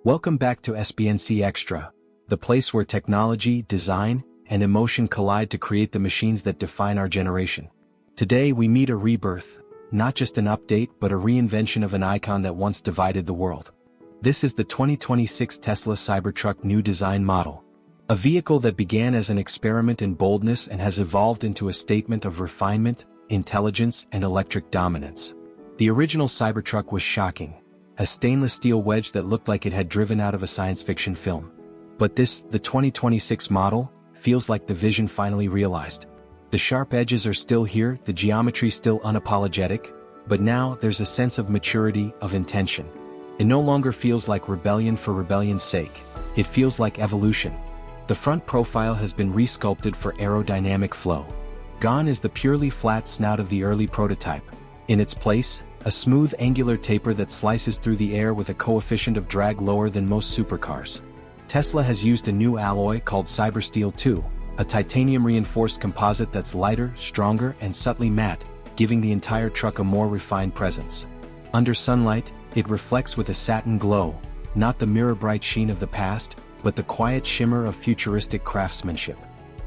Welcome back to SBNC EXTRA, the place where technology, design, and emotion collide to create the machines that define our generation. Today we meet a rebirth, not just an update but a reinvention of an icon that once divided the world. This is the 2026 Tesla Cybertruck new design model. A vehicle that began as an experiment in boldness and has evolved into a statement of refinement, intelligence, and electric dominance. The original Cybertruck was shocking, a stainless steel wedge that looked like it had driven out of a science fiction film. But this, the 2026 model, feels like the vision finally realized. The sharp edges are still here, the geometry still unapologetic, but now there's a sense of maturity, of intention. It no longer feels like rebellion for rebellion's sake, it feels like evolution. The front profile has been resculpted for aerodynamic flow. Gone is the purely flat snout of the early prototype. In its place, a smooth angular taper that slices through the air with a coefficient of drag lower than most supercars. Tesla has used a new alloy called Cybersteel 2, a titanium-reinforced composite that's lighter, stronger, and subtly matte, giving the entire truck a more refined presence. Under sunlight, it reflects with a satin glow, not the mirror-bright sheen of the past, but the quiet shimmer of futuristic craftsmanship.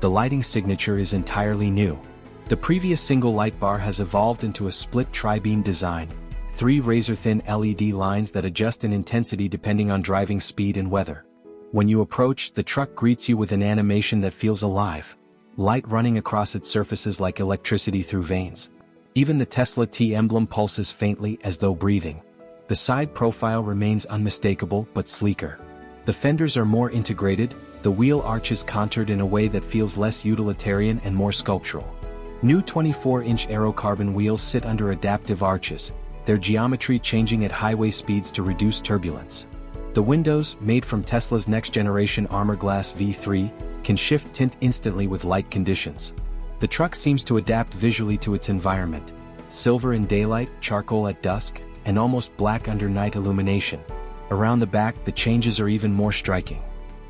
The lighting signature is entirely new. The previous single light bar has evolved into a split tri-beam design, 3 razor-thin LED lines that adjust in intensity depending on driving speed and weather. When you approach, the truck greets you with an animation that feels alive, light running across its surfaces like electricity through veins. Even the Tesla T emblem pulses faintly as though breathing. The side profile remains unmistakable but sleeker. The fenders are more integrated, the wheel arches contoured in a way that feels less utilitarian and more sculptural. New 24-inch aerocarbon wheels sit under adaptive arches, their geometry changing at highway speeds to reduce turbulence. The windows, made from Tesla's next-generation Armor Glass V3, can shift tint instantly with light conditions. The truck seems to adapt visually to its environment: silver in daylight, charcoal at dusk, and almost black under night illumination. Around the back, the changes are even more striking.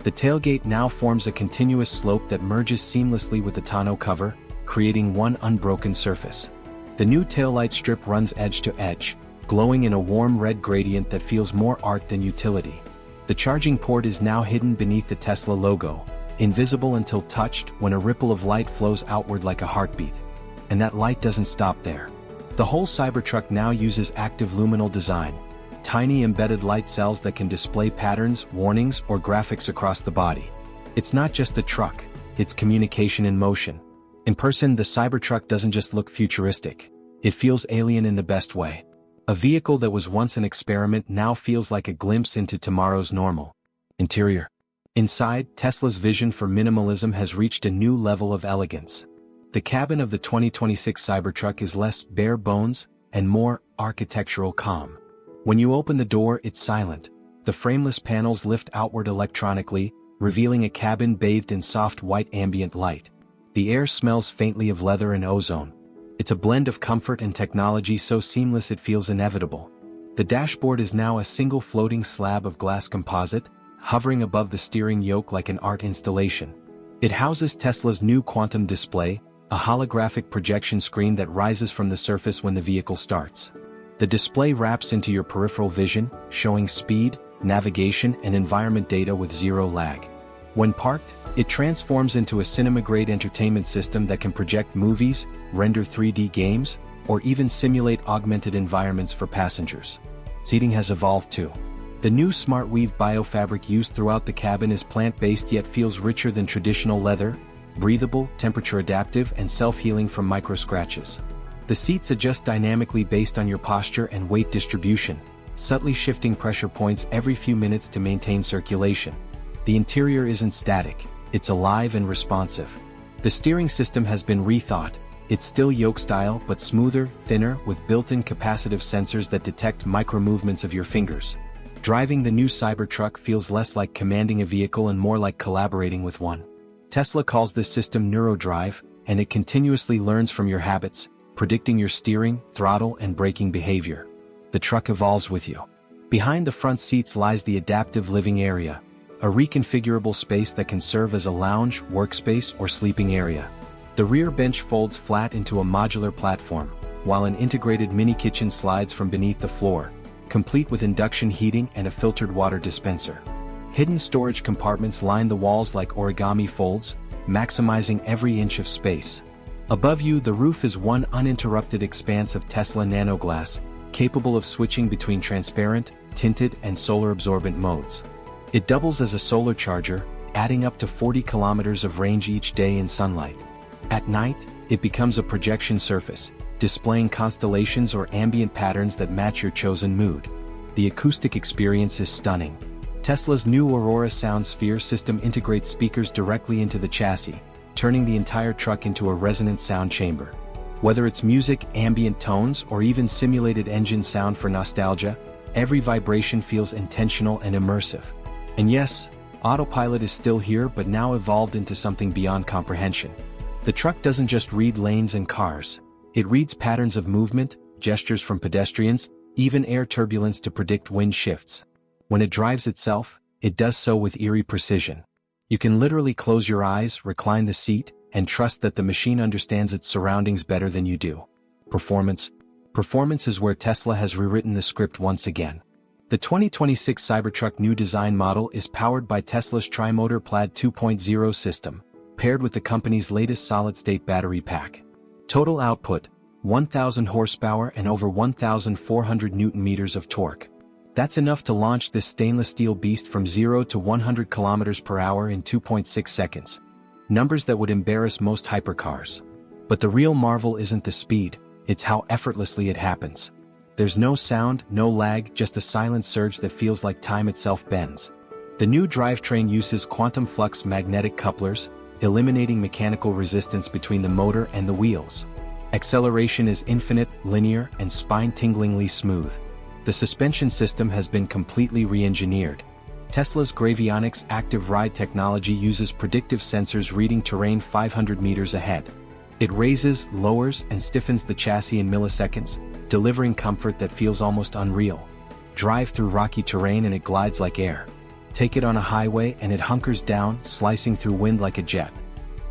The tailgate now forms a continuous slope that merges seamlessly with the tonneau cover, creating one unbroken surface. The new taillight strip runs edge to edge, glowing in a warm red gradient that feels more art than utility. The charging port is now hidden beneath the Tesla logo, invisible until touched when a ripple of light flows outward like a heartbeat. And that light doesn't stop there. The whole Cybertruck now uses active luminal design, tiny embedded light cells that can display patterns, warnings, or graphics across the body. It's not just a truck, it's communication in motion. In person, the Cybertruck doesn't just look futuristic, it feels alien in the best way. A vehicle that was once an experiment now feels like a glimpse into tomorrow's normal. Interior. Inside, Tesla's vision for minimalism has reached a new level of elegance. The cabin of the 2026 Cybertruck is less bare bones and more architectural calm. When you open the door, it's silent. The frameless panels lift outward electronically, revealing a cabin bathed in soft white ambient light. The air smells faintly of leather and ozone. It's a blend of comfort and technology so seamless it feels inevitable. The dashboard is now a single floating slab of glass composite, hovering above the steering yoke like an art installation. It houses Tesla's new quantum display, a holographic projection screen that rises from the surface when the vehicle starts. The display wraps into your peripheral vision, showing speed, navigation, and environment data with zero lag. When parked, it transforms into a cinema-grade entertainment system that can project movies, render 3D games, or even simulate augmented environments for passengers. Seating has evolved too. The new SmartWeave biofabric used throughout the cabin is plant-based yet feels richer than traditional leather, breathable, temperature-adaptive, and self-healing from micro-scratches. The seats adjust dynamically based on your posture and weight distribution, subtly shifting pressure points every few minutes to maintain circulation. The interior isn't static, it's alive and responsive. The steering system has been rethought. It's still yoke-style but smoother, thinner, with built-in capacitive sensors that detect micro-movements of your fingers. Driving the new Cybertruck feels less like commanding a vehicle and more like collaborating with one. Tesla calls this system NeuroDrive, and it continuously learns from your habits, predicting your steering, throttle, and braking behavior. The truck evolves with you. Behind the front seats lies the adaptive living area, a reconfigurable space that can serve as a lounge, workspace, or sleeping area. The rear bench folds flat into a modular platform, while an integrated mini kitchen slides from beneath the floor, complete with induction heating and a filtered water dispenser. Hidden storage compartments line the walls like origami folds, maximizing every inch of space. Above you, the roof is one uninterrupted expanse of Tesla nanoglass, capable of switching between transparent, tinted, and solar-absorbent modes. It doubles as a solar charger, adding up to 40 kilometers of range each day in sunlight. At night, it becomes a projection surface, displaying constellations or ambient patterns that match your chosen mood. The acoustic experience is stunning. Tesla's new Aurora sound sphere system integrates speakers directly into the chassis, turning the entire truck into a resonant sound chamber. Whether it's music, ambient tones, or even simulated engine sound for nostalgia, every vibration feels intentional and immersive. And yes, autopilot is still here but now evolved into something beyond comprehension. The truck doesn't just read lanes and cars. It reads patterns of movement, gestures from pedestrians, even air turbulence to predict wind shifts. When it drives itself, it does so with eerie precision. You can literally close your eyes, recline the seat, and trust that the machine understands its surroundings better than you do. Performance. Performance is where Tesla has rewritten the script once again. The 2026 Cybertruck new design model is powered by Tesla's Tri-Motor Plaid 2.0 system, paired with the company's latest solid-state battery pack. Total output, 1,000 horsepower and over 1,400 newton-meters of torque. That's enough to launch this stainless steel beast from 0 to 100 kilometers per hour in 2.6 seconds. Numbers that would embarrass most hypercars. But the real marvel isn't the speed, it's how effortlessly it happens. There's no sound, no lag, just a silent surge that feels like time itself bends. The new drivetrain uses quantum flux magnetic couplers, eliminating mechanical resistance between the motor and the wheels. Acceleration is infinite, linear, and spine-tinglingly smooth. The suspension system has been completely re-engineered. Tesla's Gravionics active ride technology uses predictive sensors reading terrain 500 meters ahead. It raises, lowers, and stiffens the chassis in milliseconds, delivering comfort that feels almost unreal. Drive through rocky terrain and it glides like air. Take it on a highway and it hunkers down, slicing through wind like a jet.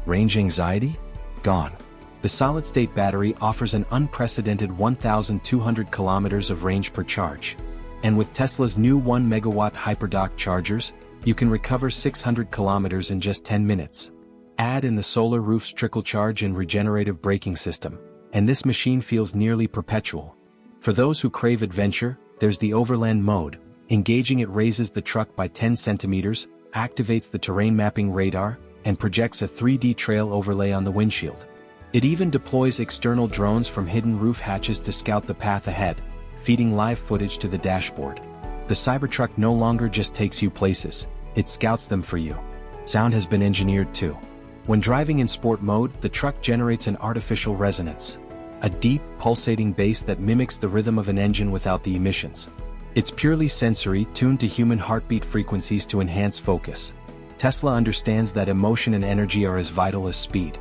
Range anxiety? Gone. The solid-state battery offers an unprecedented 1,200 kilometers of range per charge. And with Tesla's new 1 megawatt hyperdock chargers, you can recover 600 kilometers in just 10 minutes. Add in the solar roof's trickle charge and regenerative braking system, and this machine feels nearly perpetual. For those who crave adventure, there's the overland mode. Engaging it raises the truck by 10 centimeters, activates the terrain mapping radar, and projects a 3D trail overlay on the windshield. It even deploys external drones from hidden roof hatches to scout the path ahead, feeding live footage to the dashboard. The Cybertruck no longer just takes you places, it scouts them for you. Sound has been engineered too. When driving in sport mode, the truck generates an artificial resonance. A deep, pulsating bass that mimics the rhythm of an engine without the emissions. It's purely sensory, tuned to human heartbeat frequencies to enhance focus. Tesla understands that emotion and energy are as vital as speed.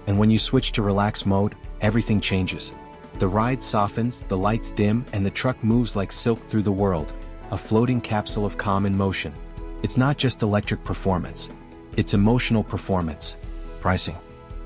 And when you switch to relax mode, everything changes. The ride softens, the lights dim, and the truck moves like silk through the world, a floating capsule of calm and motion. It's not just electric performance. It's emotional performance. Pricing.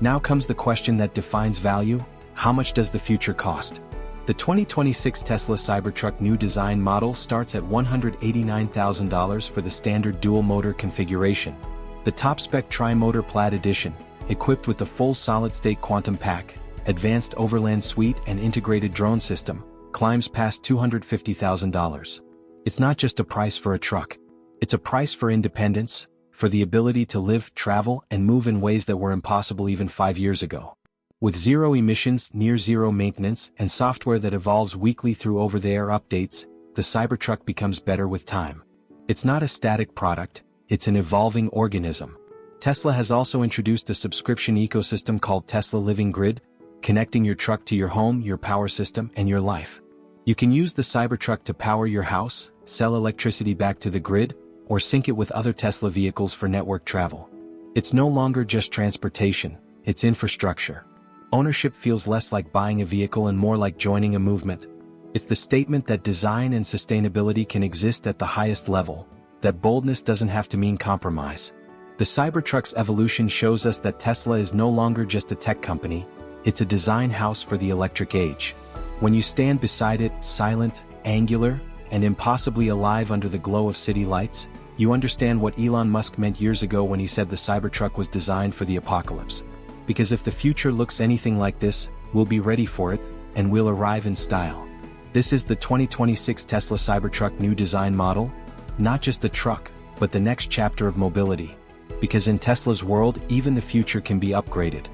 Now comes the question that defines value: how much does the future cost? The 2026 Tesla Cybertruck new design model starts at $189,000 for the standard dual-motor configuration. The top-spec Tri-Motor Plaid Edition, equipped with the full solid-state quantum pack, advanced overland suite and integrated drone system, climbs past $250,000. It's not just a price for a truck. It's a price for independence, for the ability to live, travel, and move in ways that were impossible even 5 years ago. With zero emissions, near-zero maintenance, and software that evolves weekly through over-the-air updates, the Cybertruck becomes better with time. It's not a static product, it's an evolving organism. Tesla has also introduced a subscription ecosystem called Tesla Living Grid, connecting your truck to your home, your power system, and your life. You can use the Cybertruck to power your house, sell electricity back to the grid, or sync it with other Tesla vehicles for network travel. It's no longer just transportation, it's infrastructure. Ownership feels less like buying a vehicle and more like joining a movement. It's the statement that design and sustainability can exist at the highest level, that boldness doesn't have to mean compromise. The Cybertruck's evolution shows us that Tesla is no longer just a tech company, it's a design house for the electric age. When you stand beside it, silent, angular, and impossibly alive under the glow of city lights? You understand what Elon Musk meant years ago when he said the Cybertruck was designed for the apocalypse. Because if the future looks anything like this, we'll be ready for it, and we'll arrive in style. This is the 2026 Tesla Cybertruck new design model, not just a truck, but the next chapter of mobility. Because in Tesla's world, even the future can be upgraded.